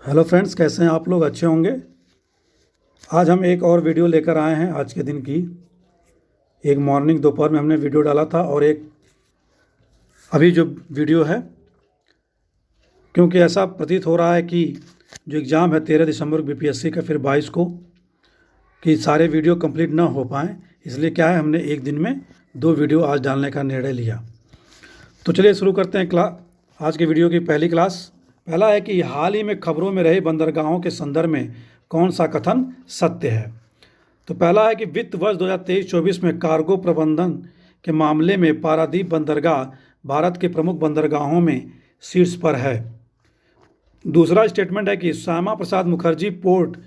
Hello friends, कैसे हैं आप लोग? अच्छे होंगे। आज हम एक और वीडियो लेकर आए हैं। आज के दिन की एक मॉर्निंग दोपहर में हमने वीडियो डाला था और एक अभी जो वीडियो है, क्योंकि ऐसा प्रतीत हो रहा है कि जो एग्ज़ाम है 13 दिसंबर को बीपीएससी का, फिर 22 को, कि सारे वीडियो कंप्लीट ना हो पाएँ, इसलिए क्या है हमने एक दिन में 2 वीडियो आज डालने का निर्णय लिया। तो चलिए शुरू करते हैं आज के वीडियो की पहली क्लास। पहला है कि हाल ही में खबरों में रहे बंदरगाहों के संदर्भ में कौन सा कथन सत्य है। तो पहला है कि वित्त वर्ष 2023-24 में कार्गो प्रबंधन के मामले में पारादीप बंदरगाह भारत के प्रमुख बंदरगाहों में शीर्ष पर है। दूसरा स्टेटमेंट है कि श्यामा प्रसाद मुखर्जी पोर्ट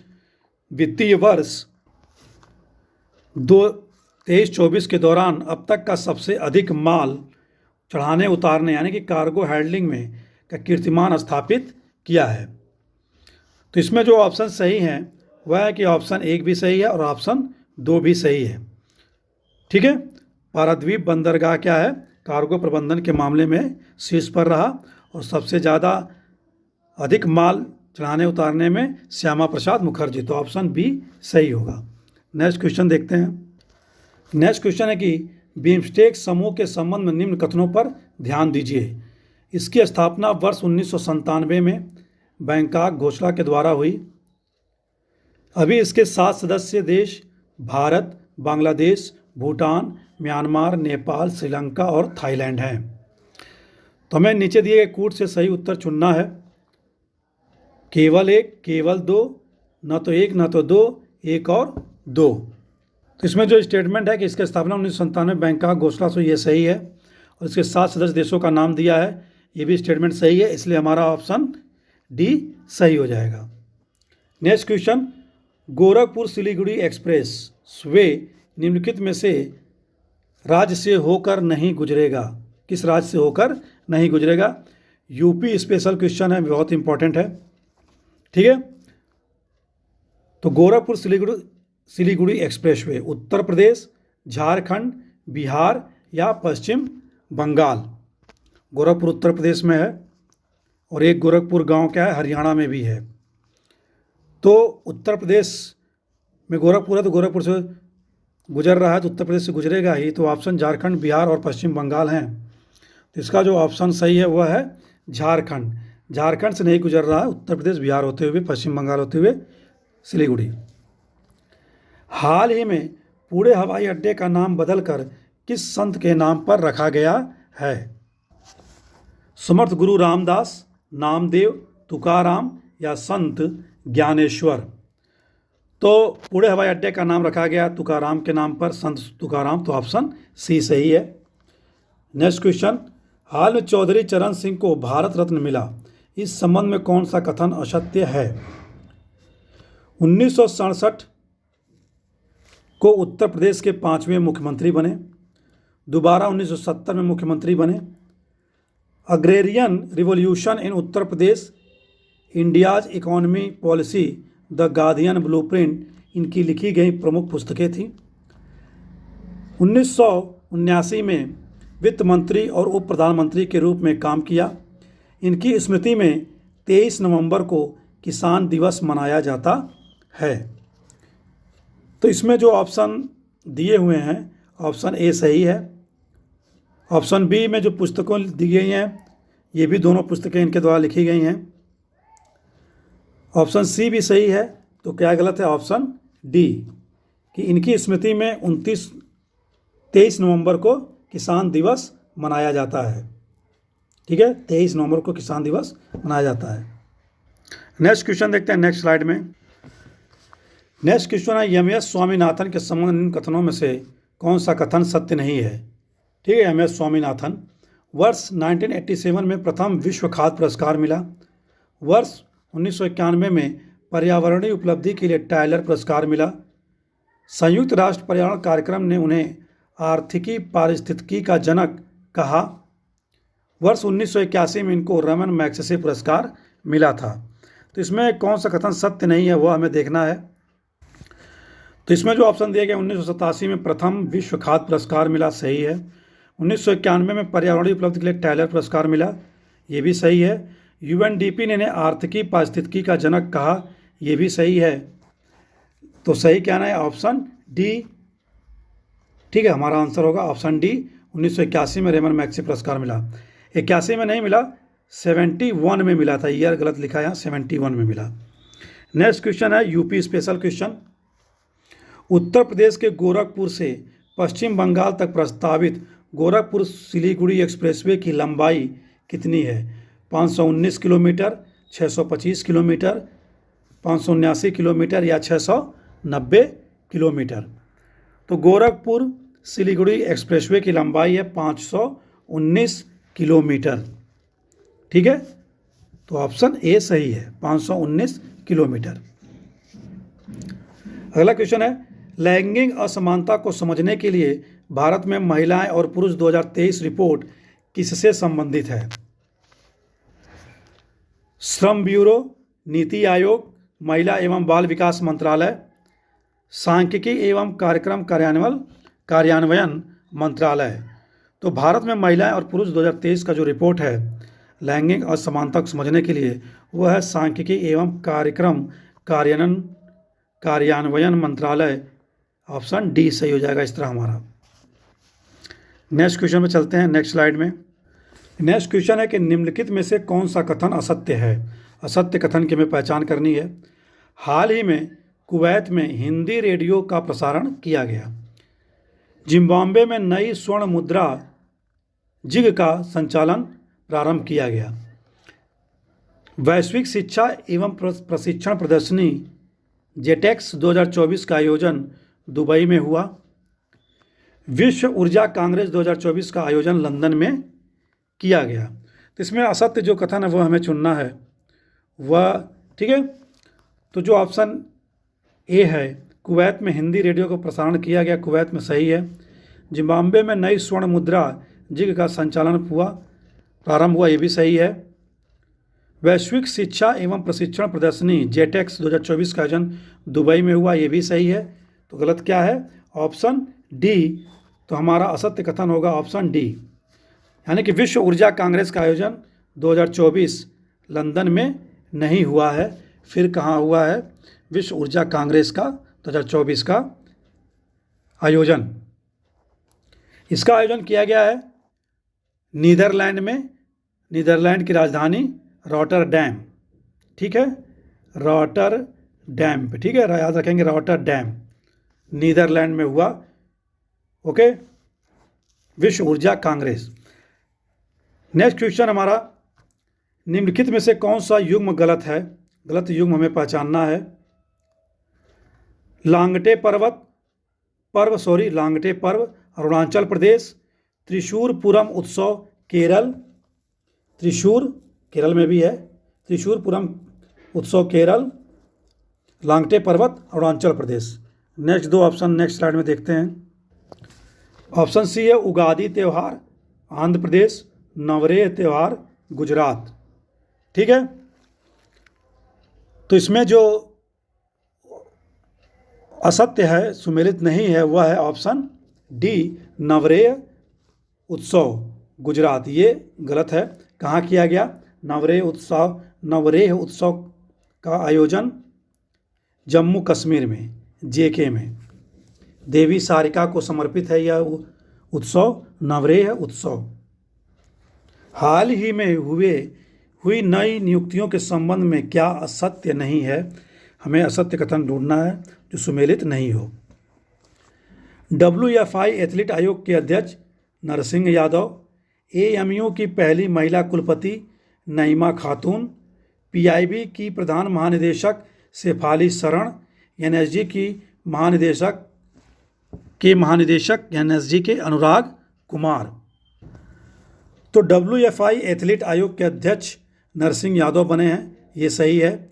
वित्तीय वर्ष 2023-24 के दौरान अब तक का सबसे अधिक माल चढ़ाने उतारने यानी कि कार्गो हैंडलिंग में का कीर्तिमान स्थापित किया है। तो इसमें जो ऑप्शन सही हैं वह है कि ऑप्शन 1 भी सही है और ऑप्शन 2 भी सही है। ठीक है, पारादीप बंदरगाह क्या है, कार्गो प्रबंधन के मामले में शीर्ष पर रहा और सबसे ज़्यादा अधिक माल चढ़ाने उतारने में श्यामा प्रसाद मुखर्जी, तो ऑप्शन बी सही होगा। नेक्स्ट क्वेश्चन देखते हैं। नेक्स्ट क्वेश्चन है कि बिम्स्टेक समूह के संबंध में निम्न कथनों पर ध्यान दीजिए। इसकी स्थापना वर्ष 1997 में बैंकॉक घोषणा के द्वारा हुई। अभी इसके 7 सदस्य देश भारत, बांग्लादेश, भूटान, म्यांमार, नेपाल, श्रीलंका और थाईलैंड हैं। तो हमें नीचे दिए गए कूट से सही उत्तर चुनना है। केवल 1, केवल 2, न तो 1 न तो 2, 1 और 2। तो इसमें जो स्टेटमेंट है कि इसकी स्थापना 1997 बैंकॉक घोषणा से, ये सही है और इसके 7 सदस्य देशों का नाम दिया है, ये भी स्टेटमेंट सही है, इसलिए हमारा ऑप्शन डी सही हो जाएगा। Next question, Gorakhpur Siliguri express way निम्नलिखित में से राज्य से होकर नहीं गुजरेगा। किस राज्य से होकर नहीं गुजरेगा? यूपी स्पेशल क्वेश्चन है, बहुत इंपॉर्टेंट है। ठीक है, तो गोरखपुर सिलीगुड़ी एक्सप्रेस वे उत्तर प्रदेश, झारखंड, बिहार या पश्चिम बंगाल। गोरखपुर उत्तर प्रदेश में है और एक गोरखपुर गांव क्या है, हरियाणा में भी है। तो उत्तर प्रदेश में गोरखपुर है, तो गोरखपुर से गुजर रहा है तो उत्तर प्रदेश से गुजरेगा ही। तो ऑप्शन झारखंड, बिहार और पश्चिम बंगाल हैं। तो इसका जो ऑप्शन सही है वह है झारखंड। झारखंड से नहीं गुजर रहा है, उत्तर प्रदेश, बिहार होते हुए, पश्चिम बंगाल होते हुए सिलीगुड़ी। हाल ही में पुणे हवाई अड्डे का नाम बदलकर किस संत के नाम पर रखा गया है? समर्थ गुरु रामदास, नामदेव, तुकाराम या संत ज्ञानेश्वर। तो पुणे हवाई अड्डे का नाम रखा गया तुकाराम के नाम पर, संत तुकाराम, तो ऑप्शन सी सही है। नेक्स्ट क्वेश्चन, हाल में चौधरी चरण सिंह को भारत रत्न मिला, इस संबंध में कौन सा कथन असत्य है? 1967 को उत्तर प्रदेश के 5वें मुख्यमंत्री बने, दोबारा 1970 में मुख्यमंत्री बने। Agrarian revolution in Uttar Pradesh, India's economy policy, the guardian blueprint इनकी लिखी गई प्रमुख पुस्तकें थीं। 1979 में वित्त मंत्री और उप प्रधानमंत्री के रूप में काम किया। इनकी स्मृति में 23 नवंबर को किसान दिवस मनाया जाता है। तो इसमें जो ऑप्शन दिए हुए हैं, ऑप्शन ए सही है। ऑप्शन बी में जो पुस्तकों दी गई हैं, ये भी दोनों पुस्तकें इनके द्वारा लिखी गई हैं। ऑप्शन सी भी सही है। तो क्या गलत है? ऑप्शन डी, कि इनकी स्मृति में 23 नवंबर को किसान दिवस मनाया जाता है। ठीक है, 23 नवंबर को किसान दिवस मनाया जाता है। नेक्स्ट क्वेश्चन देखते हैं नेक्स्ट स्लाइड में। नेक्स्ट क्वेश्चन है, एम.एस. स्वामीनाथन के संबंध में कथनों में से कौन सा कथन सत्य नहीं है? ठीक है, एम.एस. स्वामीनाथन वर्ष 1987 में प्रथम विश्व खाद्य पुरस्कार मिला। वर्ष 1991 में पर्यावरणीय उपलब्धि के लिए टायलर पुरस्कार मिला। संयुक्त राष्ट्र पर्यावरण कार्यक्रम ने उन्हें आर्थिकी पारिस्थितिकी का जनक कहा। वर्ष 1981 में इनको रमन मैग्सेसे पुरस्कार मिला था। तो इसमें कौन सा कथन सत्य नहीं है वह हमें देखना है। तो इसमें जो ऑप्शन दिया गया 1987 में प्रथम विश्व खाद्य पुरस्कार मिला, सही है। 1991 में पर्यावरणीय उपलब्धि के लिए टायलर पुरस्कार मिला, ये भी सही है। यूएनडीपी ने इन्हें आर्थिकी पारिस्थितिकी का जनक कहा, ये भी सही है। तो सही क्या है? Option D. ठीक है, हमारा आंसर होगा ऑप्शन डी। 1981 में रेमन मैग्सेसे पुरस्कार मिला। 81 में नहीं मिला, 71 में मिला था। ईयर गलत लिखा है यहाँ, 71 में मिला। नेक्स्ट क्वेश्चन है UP special question. Uttar Pradesh के गोरखपुर से पश्चिम बंगाल तक प्रस्तावित गोरखपुर सिलीगुड़ी एक्सप्रेसवे की लंबाई कितनी है? 519 किलोमीटर, 625 किलोमीटर, 579 किलोमीटर या 690 किलोमीटर? तो गोरखपुर सिलीगुड़ी एक्सप्रेसवे की लंबाई है 519 किलोमीटर। ठीक है, तो ऑप्शन ए सही है, 519 किलोमीटर। अगला क्वेश्चन है लैंगिक असमानता को समझने के लिए भारत में महिलाएं और पुरुष 2023 रिपोर्ट किससे संबंधित है? श्रम ब्यूरो, नीति आयोग, महिला एवं बाल विकास मंत्रालय, सांख्यिकी एवं कार्यक्रम कार्यान्वयन मंत्रालय। तो भारत में महिलाएं और पुरुष 2023 का जो रिपोर्ट है लैंगिक असमानता को समझने के लिए, वह है सांख्यिकी एवं कार्यक्रम कार्यान्वयन मंत्रालय। ऑप्शन डी सही हो जाएगा इस तरह हमारा। नेक्स्ट क्वेश्चन में चलते हैं, नेक्स्ट स्लाइड में। नेक्स्ट क्वेश्चन है कि निम्नलिखित में से कौन सा कथन असत्य है? असत्य कथन की हमें पहचान करनी है। हाल ही में कुवैत में हिंदी रेडियो का प्रसारण किया गया। जिम्बाब्वे में नई स्वर्ण मुद्रा जिग का संचालन प्रारंभ किया गया। वैश्विक शिक्षा एवं प्रशिक्षण प्रदर्शनी जेटेक्स 2024 का आयोजन दुबई में हुआ। विश्व ऊर्जा कांग्रेस 2024 का आयोजन लंदन में किया गया। तो इसमें असत्य जो कथन है वो हमें चुनना है वह, ठीक है। तो जो ऑप्शन ए है, कुवैत में हिंदी रेडियो का प्रसारण किया गया, कुवैत में सही है। जिम्बाब्वे में नई स्वर्ण मुद्रा जिग का संचालन प्रारंभ हुआ, ये भी सही है। वैश्विक शिक्षा एवं प्रशिक्षण प्रदर्शनी जेटेक्स 2024 का आयोजन दुबई में हुआ, ये भी सही है। तो गलत क्या है? Option D. तो हमारा असत्य कथन होगा ऑप्शन डी, यानी कि विश्व ऊर्जा कांग्रेस का आयोजन 2024 लंदन में नहीं हुआ है। फिर कहाँ हुआ है? विश्व ऊर्जा कांग्रेस का 2024 का आयोजन, इसका आयोजन किया गया है नीदरलैंड में, नीदरलैंड की राजधानी रॉटरडैम। ठीक है, रॉटरडैम पे, ठीक है, याद रखेंगे रॉटरडैम, नीदरलैंड में हुआ। ओके, विश्व ऊर्जा कांग्रेस। नेक्स्ट क्वेश्चन हमारा, निम्नलिखित में से कौन सा युग्म गलत है? गलत युग्म हमें पहचानना है। लांगटे पर्व अरुणाचल प्रदेश, त्रिशूरपुरम उत्सव केरल, केरल में भी है, त्रिशूरपुरम उत्सव केरल, लांगटे पर्वत अरुणाचल प्रदेश। नेक्स्ट दो ऑप्शन नेक्स्ट स्लाइड में देखते हैं। ऑप्शन सी है उगादी त्यौहार आंध्र प्रदेश, नवरेह त्यौहार गुजरात। ठीक है, तो इसमें जो असत्य है, सुमेलित नहीं है, वह है ऑप्शन डी, नवरेह उत्सव गुजरात। ये गलत है। कहाँ किया गया? नवरेह उत्सव का आयोजन जम्मू कश्मीर में, जेके में। देवी सारिका को समर्पित है यह उत्सव, नवरेह उत्सव। हाल ही में हुई नई नियुक्तियों के संबंध में क्या असत्य नहीं है? हमें असत्य कथन ढूंढना है जो सुमेलित नहीं हो। WFI एथलीट आयोग के अध्यक्ष नरसिंह यादव, AMU की पहली महिला कुलपति नईमा खातून, PIB की प्रधान महानिदेशक शेफाली शरण, NSG की महानिदेशक NSG के अनुराग कुमार। तो WFI एथलीट आयोग के अध्यक्ष नरसिंह यादव बने हैं, ये सही है।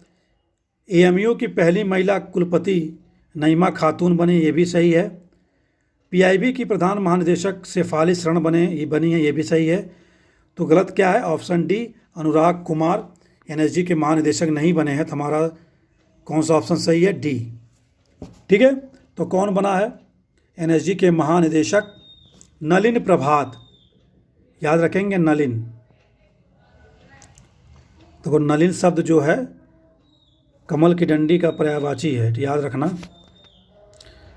AMU की पहली महिला कुलपति नईमा खातून बने, ये भी सही है। PIB की प्रधान महानिदेशक शेफाली शरण बनी है, ये भी सही है। तो गलत क्या है? ऑप्शन डी, अनुराग कुमार NSG के महानिदेशक नहीं बने हैं। तो हमारा कौन सा ऑप्शन सही है? डी। ठीक है, तो कौन बना है NSG के महानिदेशक? नलिन प्रभात, याद रखेंगे नलिन। देखो नलिन शब्द जो है कमल की डंडी का पर्यायवाची है, तो याद रखना,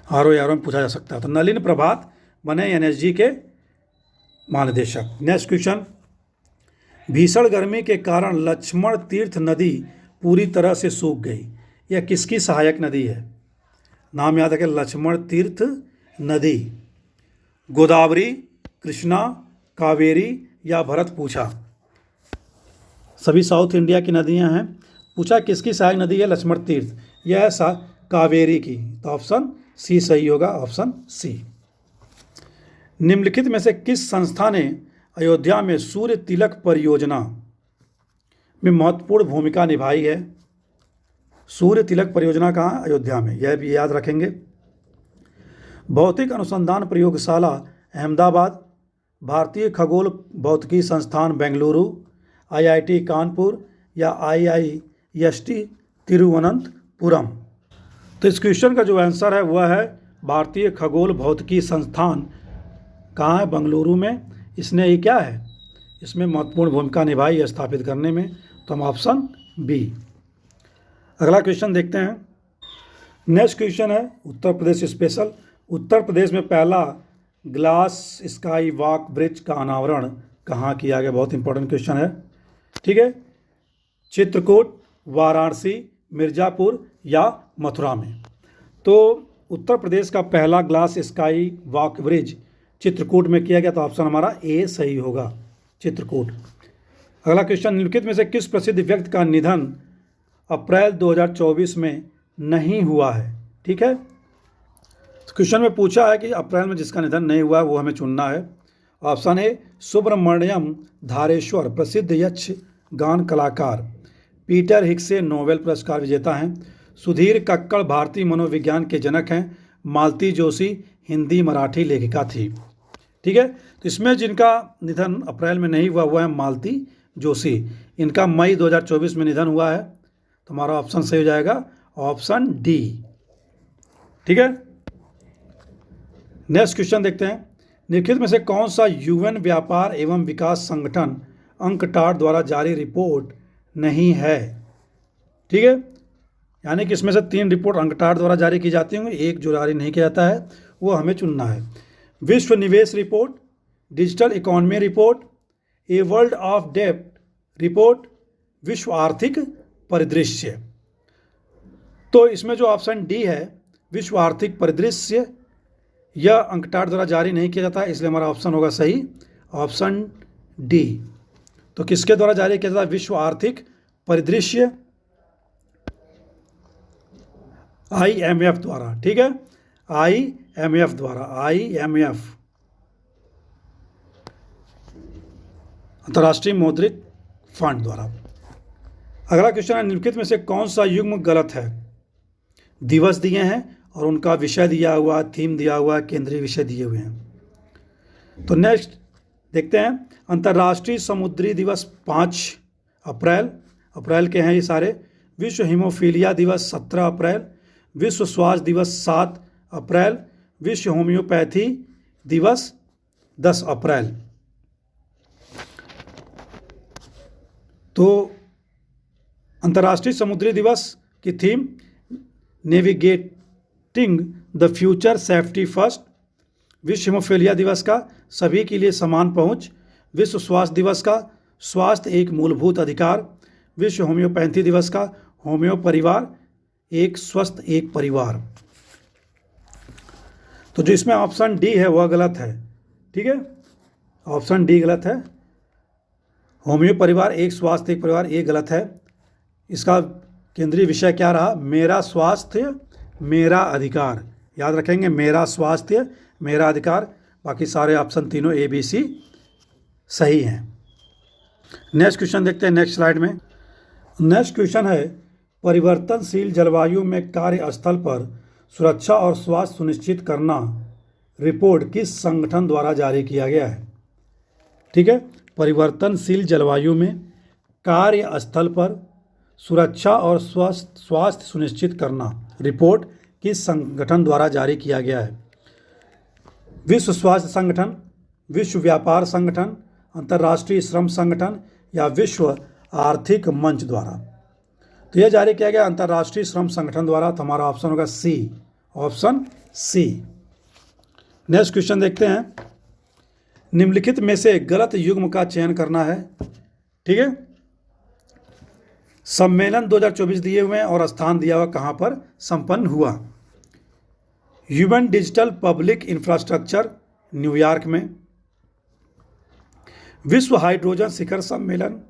आरो यारो में पूछा जा सकता है। तो नलिन प्रभात बने एनएसजी के महानिदेशक। नेक्स्ट क्वेश्चन, भीषण गर्मी के कारण लक्ष्मण तीर्थ नदी पूरी तरह से सूख गई। यह किसकी सहायक नदी है? नाम याद रखें, लक्ष्मण तीर्थ नदी। गोदावरी, कृष्णा, कावेरी या भरतपूछा? सभी साउथ इंडिया की नदियां हैं। पूछा किसकी सहायक नदी है? लक्ष्मण तीर्थ। यह है कावेरी की। तो ऑप्शन सी सही होगा, ऑप्शन सी। निम्नलिखित में से किस संस्था ने अयोध्या में सूर्य तिलक परियोजना में महत्वपूर्ण भूमिका निभाई है? सूर्य तिलक परियोजना कहाँ है? अयोध्या में, यह भी याद रखेंगे। भौतिक अनुसंधान प्रयोगशाला अहमदाबाद, भारतीय खगोल भौतिकी संस्थान बेंगलुरु, आईआईटी कानपुर या आईआईएसटी तिरुवनंतपुरम? तो इस क्वेश्चन का जो आंसर है वह है भारतीय खगोल भौतिकी संस्थान। कहाँ है? बेंगलुरु में। इसने ये क्या है, इसमें महत्वपूर्ण भूमिका निभाई स्थापित करने में। तो हम ऑप्शन बी। अगला क्वेश्चन देखते हैं। नेक्स्ट क्वेश्चन है उत्तर प्रदेश स्पेशल। उत्तर प्रदेश में पहला ग्लास स्काई वॉक ब्रिज का अनावरण कहाँ किया गया? बहुत इंपॉर्टेंट क्वेश्चन है, ठीक है। चित्रकूट, वाराणसी, मिर्ज़ापुर या मथुरा में? तो उत्तर प्रदेश का पहला glass sky walk bridge Chitrakoot में किया गया। तो ऑप्शन हमारा ए सही होगा, चित्रकूट। अगला क्वेश्चन, निम्नलिखित में से किस प्रसिद्ध व्यक्ति का निधन अप्रैल 2024 में नहीं हुआ है? ठीक है, क्वेश्चन में पूछा है कि अप्रैल में जिसका निधन नहीं हुआ है वो हमें चुनना है। ऑप्शन ए सुब्रमण्यम धारेश्वर, प्रसिद्ध यक्ष गान कलाकार। पीटर हिक्से, नोबेल पुरस्कार विजेता हैं। सुधीर कक्कड़, भारतीय मनोविज्ञान के जनक हैं। मालती जोशी, हिंदी मराठी लेखिका थी। ठीक है, तो इसमें जिनका निधन अप्रैल में नहीं हुआ हुआ है मालती जोशी। इनका मई 2024 में निधन हुआ है। तो हमारा ऑप्शन सही हो जाएगा, ऑप्शन डी। ठीक है, नेक्स्ट क्वेश्चन देखते हैं। निम्नलिखित में से कौन सा यूएन व्यापार एवं विकास संगठन अंकटाड द्वारा जारी रिपोर्ट नहीं है? ठीक है, यानी कि इसमें से 3 रिपोर्ट अंकटाड द्वारा जारी की जाती होंगी, एक जो जारी नहीं किया जाता है वो हमें चुनना है। विश्व निवेश report, digital economy report, a world of डेब्ट रिपोर्ट, विश्व आर्थिक परिदृश्य। तो इसमें जो ऑप्शन डी है विश्व आर्थिक परिदृश्य, यह अंकटाड द्वारा जारी नहीं किया जाता है, इसलिए हमारा ऑप्शन होगा सही, ऑप्शन डी। तो किसके द्वारा जारी किया जाता है? विश्व आर्थिक परिदृश्य, IMF द्वारा। ठीक है, IMF द्वारा, IMF अंतर्राष्ट्रीय मौद्रिक फंड द्वारा। अगला क्वेश्चन है, निम्नलिखित में से कौन सा युग्म गलत है? दिवस दिए हैं और उनका विषय दिया हुआ, थीम दिया हुआ, केंद्रीय विषय दिए हुए हैं। तो नेक्स्ट देखते हैं, अंतर्राष्ट्रीय समुद्री दिवस 5 अप्रैल के हैं ये सारे। विश्व हीमोफीलिया दिवस 17 अप्रैल, विश्व स्वास्थ्य दिवस 7 अप्रैल, विश्व होम्योपैथी दिवस 10 अप्रैल। तो अंतर्राष्ट्रीय समुद्री दिवस की theme navigating the future safety first. विश्व हीमोफीलिया दिवस का सभी के लिए समान पहुंच। विश्व स्वास्थ्य दिवस का स्वास्थ्य एक मूलभूत अधिकार। विश्व होम्योपैथी दिवस का होम्यो परिवार, एक स्वस्थ एक परिवार। तो जो इसमें ऑप्शन डी है वह गलत है। ठीक है, ऑप्शन डी गलत है। होम्यो परिवार, एक स्वास्थ्य एक परिवार, ये गलत है। इसका केंद्रीय विषय क्या रहा? मेरा स्वास्थ्य मेरा अधिकार। याद रखेंगे, मेरा स्वास्थ्य मेरा अधिकार। बाकी सारे ऑप्शन तीनों ए बी सी सही हैं। नेक्स्ट क्वेश्चन देखते हैं नेक्स्ट स्लाइड में। नेक्स्ट क्वेश्चन है, परिवर्तनशील जलवायु में कार्यस्थल पर सुरक्षा और स्वास्थ्य सुनिश्चित करना रिपोर्ट किस संगठन द्वारा जारी किया गया है? ठीक है, परिवर्तनशील जलवायु में कार्यस्थल पर सुरक्षा और स्वास्थ्य सुनिश्चित करना रिपोर्ट किस संगठन द्वारा जारी किया गया है? विश्व स्वास्थ्य संगठन, विश्व व्यापार संगठन, अंतर्राष्ट्रीय श्रम संगठन या विश्व आर्थिक मंच द्वारा। तो यह जारी किया गया अंतर्राष्ट्रीय श्रम संगठन द्वारा। तो हमारा ऑप्शन होगा सी, ऑप्शन सी। नेक्स्ट क्वेश्चन देखते हैं। निम्नलिखित में से गलत युग्म का चयन करना है। ठीक है, सम्मेलन 2024 दिए हुए हैं और स्थान दिया हुआ कहाँ पर संपन्न हुआ। Human digital public infrastructure New York में। विश्व हाइड्रोजन शिखर सम्मेलन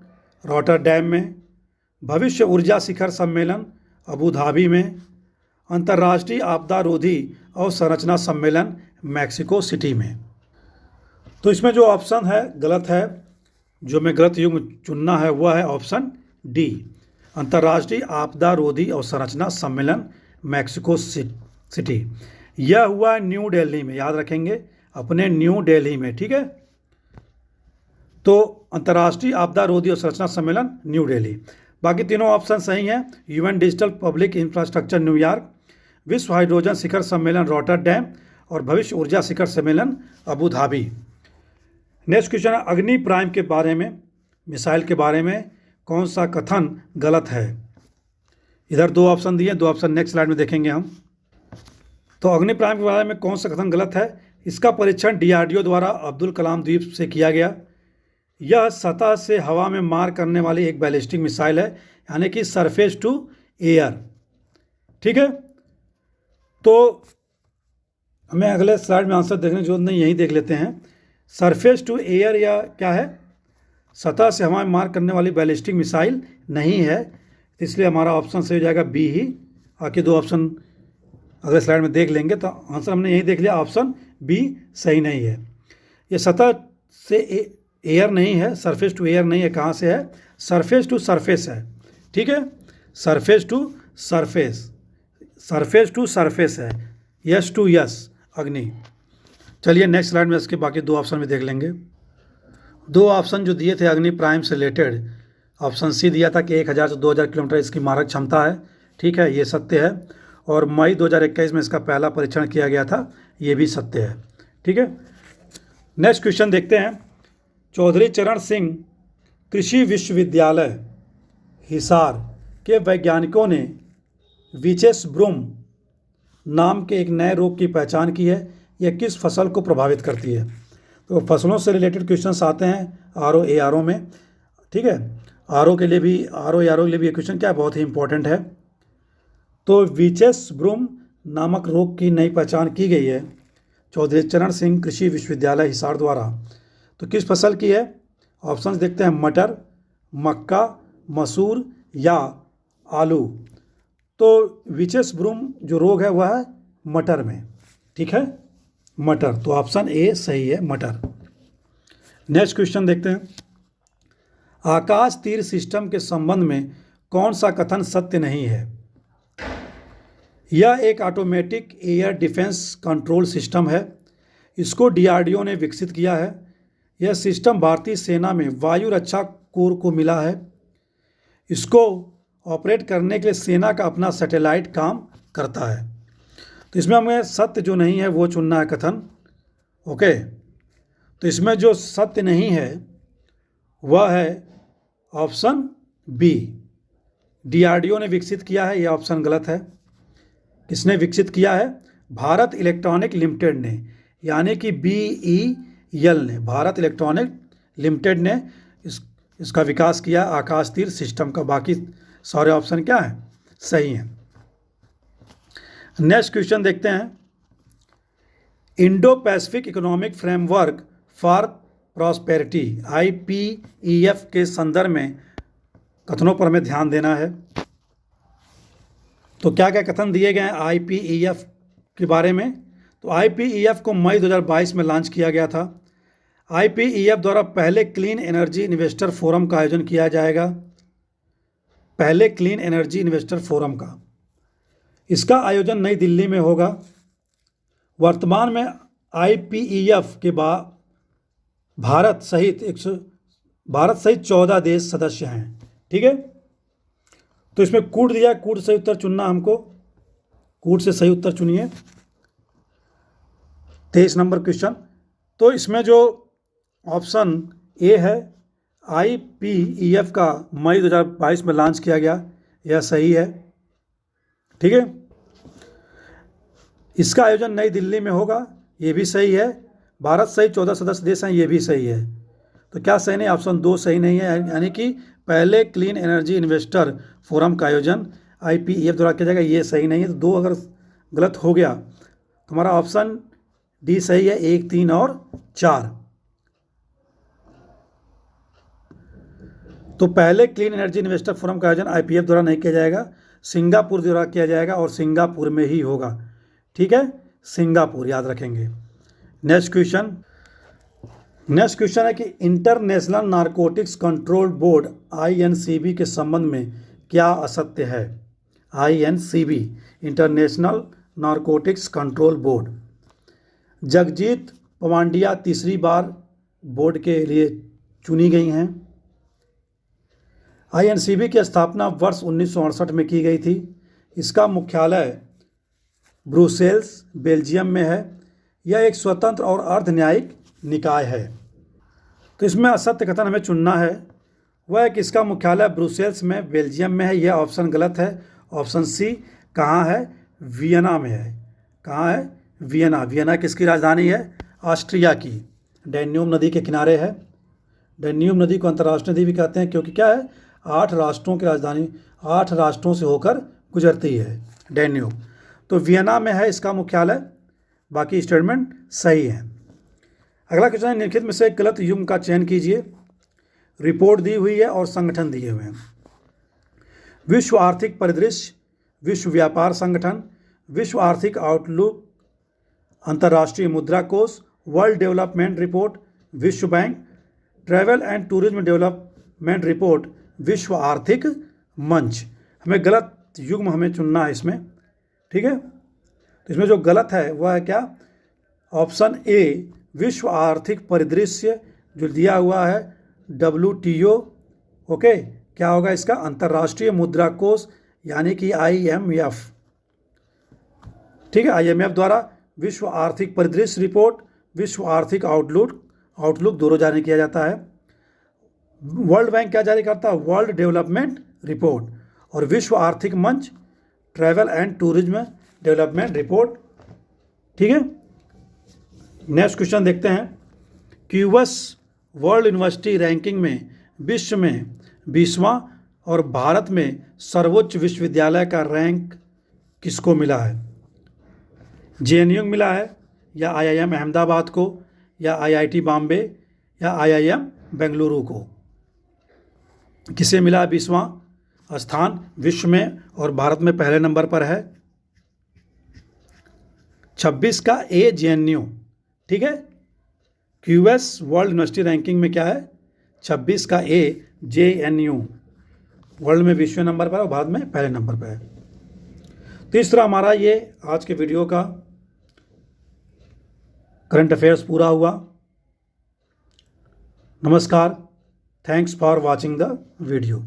रॉटरडैम में। भविष्य ऊर्जा शिखर सम्मेलन अबू धाबी में। अंतर्राष्ट्रीय आपदा रोधी अवसंरचना सम्मेलन मैक्सिको सिटी में। तो इसमें जो ऑप्शन है गलत है, जो मैं गलत युग्म चुनना है वह है ऑप्शन डी, अंतर्राष्ट्रीय आपदा रोधी अवसंरचना सम्मेलन मैक्सिको सिटी। यह हुआ न्यू दिल्ली में, याद रखेंगे अपने न्यू दिल्ली में। ठीक है, तो अंतर्राष्ट्रीय आपदा रोधी अवसंरचना सम्मेलन न्यू दिल्ली। बाकी तीनों ऑप्शन सही हैं। Human digital public infrastructure New York, विश्व हाइड्रोजन शिखर सम्मेलन रॉटरडैम और भविष्य ऊर्जा शिखर सम्मेलन अबू धाबी। नेक्स्ट क्वेश्चन है अग्नि प्राइम के बारे में, मिसाइल के बारे में कौन सा कथन गलत है। इधर दो ऑप्शन दिए, दो ऑप्शन नेक्स्ट स्लाइड में देखेंगे हम। तो अग्नि प्राइम के बारे में कौन सा कथन गलत है। इसका परीक्षण डीआरडीओ द्वारा अब्दुल कलाम द्वीप से किया गया। यह सतह से हवा में मार करने वाली एक बैलिस्टिक मिसाइल है, यानी कि सरफेस टू एयर। ठीक है, तो हमें अगले स्लाइड में आंसर देखने की जरूरत नहीं, यहीं देख लेते हैं। सरफेस टू एयर या क्या है, सतह से हवा में मार करने वाली बैलिस्टिक मिसाइल नहीं है, इसलिए हमारा ऑप्शन सही हो जाएगा बी ही। बाकी दो ऑप्शन अगले स्लाइड में देख लेंगे। तो आंसर हमने यही देख लिया, ऑप्शन बी सही नहीं है। ये सतह से एयर नहीं है, सरफेस टू एयर नहीं है, कहाँ से है, सरफेस टू सरफेस है। ठीक है, surface to surface, surface to surface है, यस टू यस अग्नि। चलिए नेक्स्ट स्लाइड में इसके बाकी दो ऑप्शन भी देख लेंगे। दो ऑप्शन जो दिए थे अग्नि प्राइम से रिलेटेड, ऑप्शन सी दिया था कि 1000 से 2000 किलोमीटर इसकी मारक क्षमता है। ठीक है, ये सत्य है, और मई 2021 में इसका पहला परीक्षण किया गया था, ये भी सत्य है। ठीक है, नेक्स्ट क्वेश्चन देखते हैं। चौधरी चरण सिंह कृषि विश्वविद्यालय हिसार के वैज्ञानिकों ने विचेस ब्रूम नाम के एक नए रोग की पहचान की है। यह किस फसल को प्रभावित करती है। तो फसलों से रिलेटेड क्वेश्चंस आते हैं आर ए आर ओ में। ठीक है, आर ओ के लिए भी, आर ओ के लिए भी ये क्वेश्चन क्या है, बहुत ही इंपॉर्टेंट है। तो विचेस ब्रूम नामक रोग की नई पहचान की गई है चौधरी चरण सिंह कृषि विश्वविद्यालय हिसार द्वारा। तो किस फसल की है, ऑप्शंस देखते हैं, मटर, मक्का, मसूर या आलू। तो विचेस ब्रूम जो रोग है वह है मटर में। ठीक है, मटर, तो ऑप्शन ए सही है, मटर। नेक्स्ट क्वेश्चन देखते हैं। आकाश तीर सिस्टम के संबंध में कौन सा कथन सत्य नहीं है। यह एक automatic air defence control system है। इसको डीआरडीओ ने विकसित किया है। यह सिस्टम भारतीय सेना में वायु रक्षा कोर को मिला है। इसको ऑपरेट करने के लिए सेना का अपना सैटेलाइट काम करता है। तो इसमें हमें सत्य जो नहीं है वो चुनना है कथन। ओके, तो इसमें जो सत्य नहीं है वह है ऑप्शन बी, डीआरडीओ ने विकसित किया है। यह ऑप्शन गलत है। किसने विकसित किया है, भारत इलेक्ट्रॉनिक लिमिटेड ने, यानी कि BEL ने, भारत इलेक्ट्रॉनिक लिमिटेड ने इसका विकास किया आकाश तीर सिस्टम का। बाकी सारे ऑप्शन क्या है, सही हैं। नेक्स्ट क्वेश्चन देखते हैं। Indo Pacific economic framework for prosperity IPEF के संदर्भ में कथनों पर हमें ध्यान देना है। तो क्या क्या कथन दिए गए हैं IPEF के बारे में। तो IPEF को मई 2022 में लॉन्च किया गया था। IPEF द्वारा पहले क्लीन एनर्जी इन्वेस्टर फोरम का आयोजन किया जाएगा, पहले क्लीन एनर्जी इन्वेस्टर फोरम का। इसका आयोजन नई दिल्ली में होगा। वर्तमान में IPEF के बाद भारत सहित 14 देश सदस्य हैं। ठीक है, तो इसमें कूट दिया, कूट सही उत्तर चुनना हमको, कूट से सही उत्तर चुनिए। 23 नंबर क्वेश्चन। तो इसमें जो ऑप्शन ए है IPEF का मई 2022 में लॉन्च किया गया, यह सही है। ठीक है, इसका आयोजन नई दिल्ली में होगा, ये भी सही है। भारत सहित 14 सदस्य देश हैं, ये भी सही है। तो क्या सही नहीं, ऑप्शन 2 सही नहीं है, यानी कि पहले क्लीन एनर्जी इन्वेस्टर फोरम का आयोजन IPEF द्वारा किया जाएगा, ये सही नहीं है। तो 2 अगर गलत हो गया तो हमारा ऑप्शन डी सही है, 1, 3 और 4। तो पहले क्लीन एनर्जी इन्वेस्टर फोरम का आयोजन IPEF द्वारा नहीं किया जाएगा, सिंगापुर द्वारा किया जाएगा और सिंगापुर में ही होगा। ठीक है, सिंगापुर याद रखेंगे। नेक्स्ट क्वेश्चन है कि International Narcotics Control Board INCB के संबंध में क्या असत्य है। INCB International Narcotics Control Board. Jagjit Pavandia तीसरी बार बोर्ड के लिए चुनी गई हैं। INCB की स्थापना वर्ष 1968 में की गई थी। इसका मुख्यालय ब्रुसेल्स बेल्जियम में है। यह एक स्वतंत्र और अर्ध न्यायिक निकाय है। तो इसमें असत्य कथन हमें चुनना है, वह है कि इसका मुख्यालय ब्रुसेल्स में बेल्जियम में है, यह ऑप्शन गलत है। ऑप्शन सी कहाँ है, वियना में है। कहाँ है, वियना। वियना किसकी राजधानी है, ऑस्ट्रिया की। डैन्यूब नदी के किनारे है। डैन्यूब नदी को अंतर्राष्ट्रीय नदी भी कहते हैं, क्योंकि क्या है, 8 राष्ट्रों की राजधानी, 8 राष्ट्रों से होकर गुजरती है डैन्यूब। तो वियना में है इसका मुख्यालय। बाकी स्टेटमेंट सही है। अगला क्वेश्चन है, निम्नलिखित में से गलत युग्म का चयन कीजिए। रिपोर्ट दी हुई है और संगठन दिए हुए हैं। विश्व आर्थिक परिदृश्य, विश्व व्यापार संगठन, विश्व आर्थिक आउटलुक, अंतर्राष्ट्रीय मुद्रा कोष, वर्ल्ड डेवलपमेंट रिपोर्ट, विश्व bank, travel and tourism development report, विश्व आर्थिक मंच। हमें गलत युग्म हमें चुनना है इसमें। ठीक है, तो इसमें जो गलत है वह है क्या, ऑप्शन ए विश्व आर्थिक परिदृश्य जो दिया हुआ है WTO। ओके, क्या होगा इसका, अंतर्राष्ट्रीय मुद्रा कोष यानी कि IMF। ठीक है, IMF द्वारा विश्व आर्थिक परिदृश्य रिपोर्ट, विश्व आर्थिक आउटलुक दोनों जारी किया जाता है। वर्ल्ड बैंक क्या जारी करता है, वर्ल्ड डेवलपमेंट रिपोर्ट। और विश्व आर्थिक मंच travel and tourism development report. ठीक है, नेक्स्ट क्वेश्चन देखते हैं। क्यूबस वर्ल्ड यूनिवर्सिटी रैंकिंग में विश्व में 20वां और भारत में सर्वोच्च विश्वविद्यालय का रैंक किसको मिला है। JNU मिला है, या IIM अहमदाबाद को, या IIT बॉम्बे, या IIM बेंगलुरु को। किसे मिला 20वां स्थान विश्व में और भारत में पहले नंबर पर है। 26 का A JNU। ठीक है, QS वर्ल्ड यूनिवर्सिटी रैंकिंग में क्या है, 26 का A JNU वर्ल्ड में 20वें नंबर पर है और भारत में पहले नंबर पर है। तो इस तरह हमारा ये आज के वीडियो का करंट अफेयर्स पूरा हुआ। नमस्कार, thanks for watching the video.